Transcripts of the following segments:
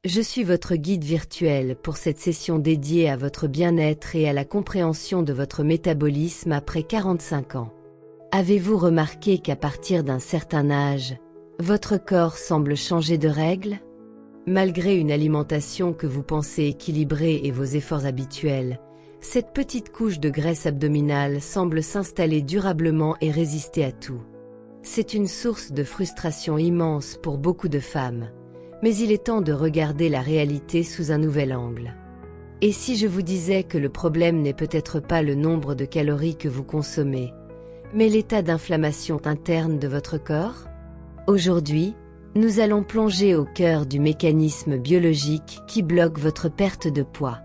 Je suis votre guide virtuel pour cette session dédiée à votre bien-être et à la compréhension de votre métabolisme après 45 ans. Avez-vous remarqué qu'à partir d'un certain âge, votre corps semble changer de règles? Malgré une alimentation que vous pensez équilibrée et vos efforts habituels, cette petite couche de graisse abdominale semble s'installer durablement et résister à tout. C'est une source de frustration immense pour beaucoup de femmes, mais il est temps de regarder la réalité sous un nouvel angle. Et si je vous disais que le problème n'est peut-être pas le nombre de calories que vous consommez, mais l'état d'inflammation interne de votre corps? Aujourd'hui, nous allons plonger au cœur du mécanisme biologique qui bloque votre perte de poids.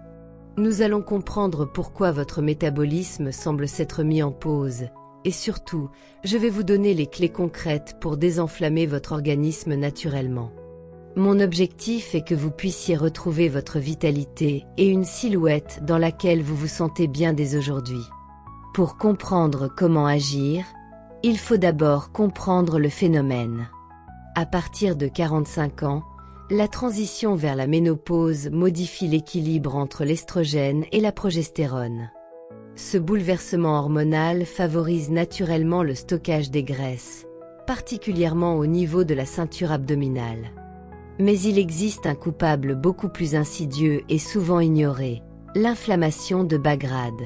Nous allons comprendre pourquoi votre métabolisme semble s'être mis en pause, et surtout, je vais vous donner les clés concrètes pour désenflammer votre organisme naturellement. Mon objectif est que vous puissiez retrouver votre vitalité et une silhouette dans laquelle vous vous sentez bien dès aujourd'hui. Pour comprendre comment agir, il faut d'abord comprendre le phénomène. À partir de 45 ans, la transition vers la ménopause modifie l'équilibre entre l'estrogène et la progestérone. Ce bouleversement hormonal favorise naturellement le stockage des graisses, particulièrement au niveau de la ceinture abdominale. Mais il existe un coupable beaucoup plus insidieux et souvent ignoré, l'inflammation de bas grade.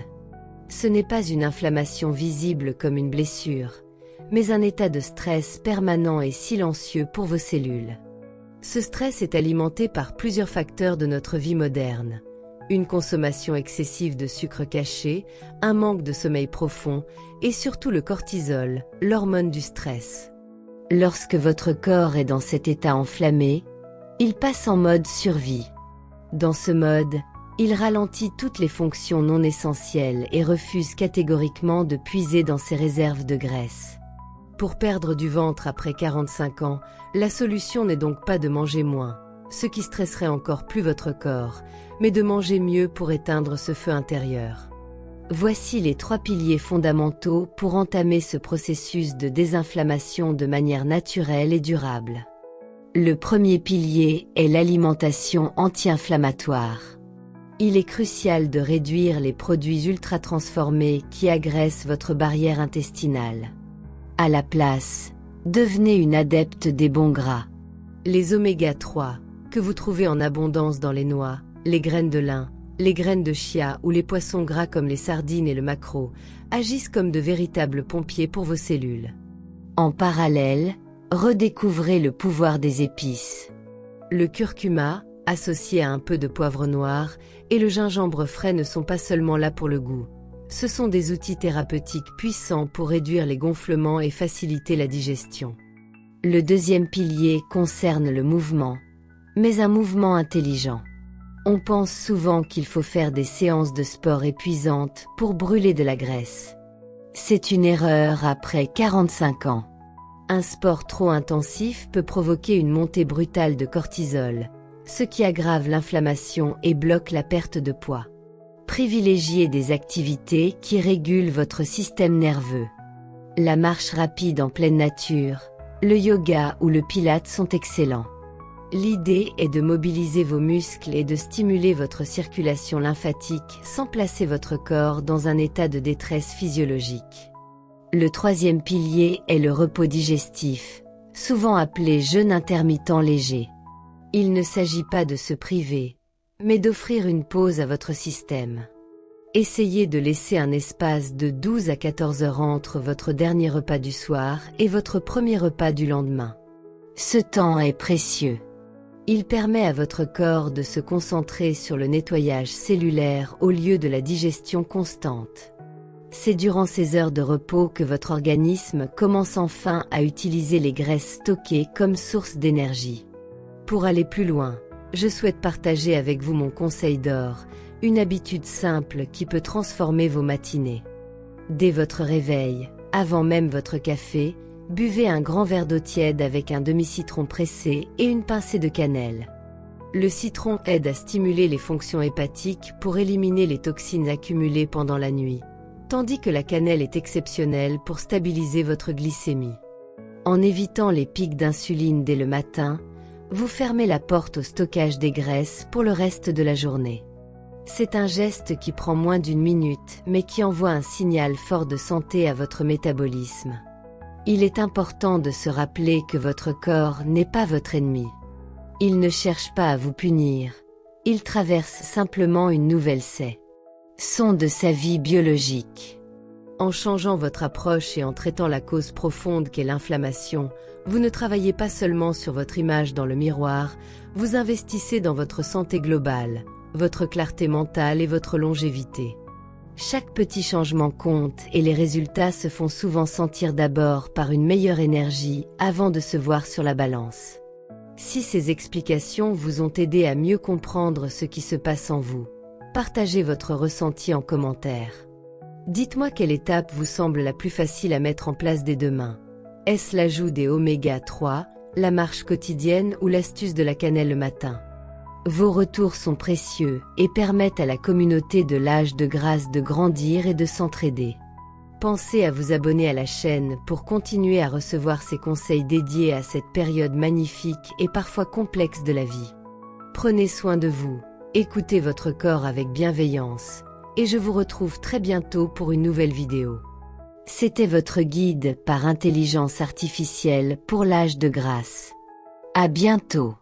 Ce n'est pas une inflammation visible comme une blessure, mais un état de stress permanent et silencieux pour vos cellules. Ce stress est alimenté par plusieurs facteurs de notre vie moderne. Une consommation excessive de sucre caché, un manque de sommeil profond et surtout le cortisol, l'hormone du stress. Lorsque votre corps est dans cet état enflammé, il passe en mode survie. Dans ce mode, il ralentit toutes les fonctions non essentielles et refuse catégoriquement de puiser dans ses réserves de graisse. Pour perdre du ventre après 45 ans, la solution n'est donc pas de manger moins, ce qui stresserait encore plus votre corps, mais de manger mieux pour éteindre ce feu intérieur. Voici les 3 piliers fondamentaux pour entamer ce processus de désinflammation de manière naturelle et durable. Le premier pilier est l'alimentation anti-inflammatoire. Il est crucial de réduire les produits ultra-transformés qui agressent votre barrière intestinale. À la place, devenez une adepte des bons gras. Les oméga 3, que vous trouvez en abondance dans les noix, les graines de lin, les graines de chia ou les poissons gras comme les sardines et le maquereau, agissent comme de véritables pompiers pour vos cellules. En parallèle, redécouvrez le pouvoir des épices. Le curcuma, associé à un peu de poivre noir, et le gingembre frais ne sont pas seulement là pour le goût. Ce sont des outils thérapeutiques puissants pour réduire les gonflements et faciliter la digestion. Le deuxième pilier concerne le mouvement, mais un mouvement intelligent. On pense souvent qu'il faut faire des séances de sport épuisantes pour brûler de la graisse. C'est une erreur après 45 ans. Un sport trop intensif peut provoquer une montée brutale de cortisol, ce qui aggrave l'inflammation et bloque la perte de poids. Privilégiez des activités qui régulent votre système nerveux. La marche rapide en pleine nature, le yoga ou le pilates sont excellents. L'idée est de mobiliser vos muscles et de stimuler votre circulation lymphatique sans placer votre corps dans un état de détresse physiologique. Le troisième pilier est le repos digestif, souvent appelé jeûne intermittent léger. Il ne s'agit pas de se priver, mais d'offrir une pause à votre système. Essayez de laisser un espace de 12 à 14 heures entre votre dernier repas du soir et votre premier repas du lendemain. Ce temps est précieux. Il permet à votre corps de se concentrer sur le nettoyage cellulaire au lieu de la digestion constante. C'est durant ces heures de repos que votre organisme commence enfin à utiliser les graisses stockées comme source d'énergie. Pour aller plus loin, je souhaite partager avec vous mon conseil d'or, une habitude simple qui peut transformer vos matinées. Dès votre réveil, avant même votre café, buvez un grand verre d'eau tiède avec un demi-citron pressé et une pincée de cannelle. Le citron aide à stimuler les fonctions hépatiques pour éliminer les toxines accumulées pendant la nuit, tandis que la cannelle est exceptionnelle pour stabiliser votre glycémie. En évitant les pics d'insuline dès le matin, Vous fermez la porte au stockage des graisses pour le reste de la journée. C'est un geste qui prend moins d'une minute, mais qui envoie un signal fort de santé à votre métabolisme. Il est important de se rappeler que votre corps n'est pas votre ennemi. Il ne cherche pas à vous punir. Il traverse simplement une nouvelle saison de sa vie biologique. En changeant votre approche et en traitant la cause profonde qu'est l'inflammation, vous ne travaillez pas seulement sur votre image dans le miroir, vous investissez dans votre santé globale, votre clarté mentale et votre longévité. Chaque petit changement compte et les résultats se font souvent sentir d'abord par une meilleure énergie avant de se voir sur la balance. Si ces explications vous ont aidé à mieux comprendre ce qui se passe en vous, partagez votre ressenti en commentaire. Dites-moi quelle étape vous semble la plus facile à mettre en place dès demain. Est-ce l'ajout des oméga 3, la marche quotidienne ou l'astuce de la cannelle le matin? Vos retours sont précieux et permettent à la communauté de l'âge de grâce de grandir et de s'entraider. Pensez à vous abonner à la chaîne pour continuer à recevoir ces conseils dédiés à cette période magnifique et parfois complexe de la vie. Prenez soin de vous, écoutez votre corps avec bienveillance, et je vous retrouve très bientôt pour une nouvelle vidéo. C'était votre guide par intelligence artificielle pour l'âge de grâce. À bientôt.